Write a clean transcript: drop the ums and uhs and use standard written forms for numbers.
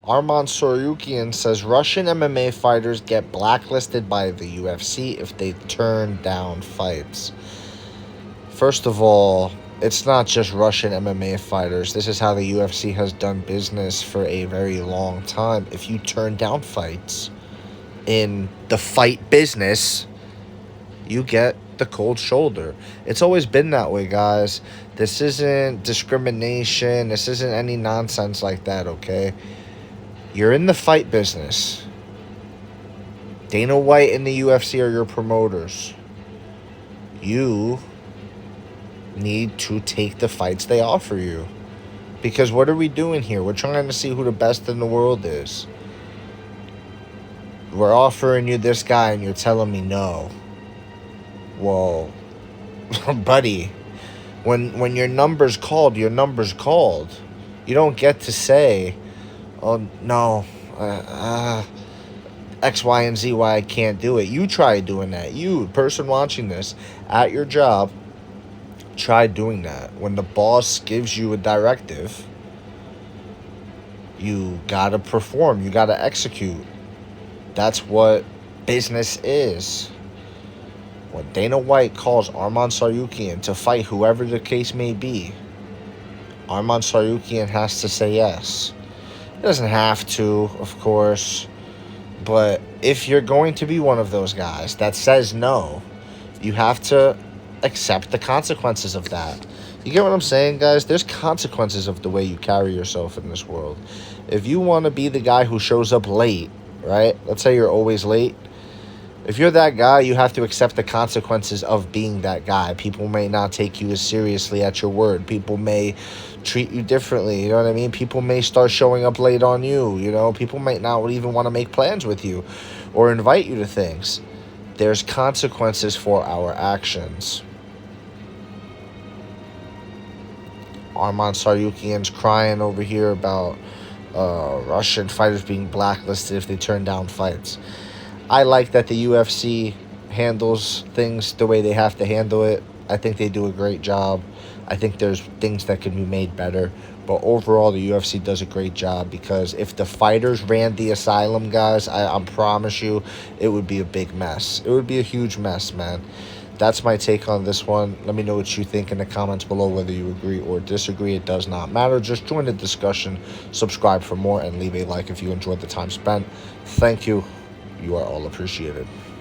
Arman Soryukian says Russian MMA fighters get blacklisted by the UFC if they turn down fights. First of all, it's not just Russian MMA fighters. This is how the UFC has done business for a very long time. If you turn down fights in the fight business, you get the cold shoulder. It's always been that way, guys. This isn't discrimination. This isn't any nonsense like that, okay? You're in the fight business. Dana White and the UFC are your promoters. You need to take the fights they offer you. Because what are we doing here? We're trying to see who the best in the world is. We're offering you this guy and you're telling me no. Well, buddy, when your number's called, your number's called. You don't get to say, oh, no, X, Y, and Z why I can't do it. You try doing that. You, person watching this, at your job, try doing that. When the boss gives you a directive, you gotta perform. You gotta execute. That's what business is. When Dana White calls Arman Tsarukyan to fight whoever the case may be, Arman Tsarukyan has to say yes. He doesn't have to, of course, but if you're going to be one of those guys that says no, you have to accept the consequences of that. You get what I'm saying, guys? There's consequences of the way you carry yourself in this world. If you want to be the guy who shows up late, right? Let's say you're always late. If you're that guy, you have to accept the consequences of being that guy. People may not take you as seriously at your word. People may treat you differently, you know what I mean? People may start showing up late on you, you know? People might not even want to make plans with you or invite you to things. There's consequences for our actions. Arman Tsarukyan's crying over here about Russian fighters being blacklisted if they turn down fights. I like that the UFC handles things the way they have to handle it. I think they do a great job. I think there's things that can be made better. But overall, the UFC does a great job because if the fighters ran the asylum, guys, I promise you, it would be a big mess. It would be a huge mess, man. That's my take on this one. Let me know what you think in the comments below, whether you agree or disagree. It does not matter. Just join the discussion, subscribe for more, and leave a like if you enjoyed the time spent. Thank you. You are all appreciated.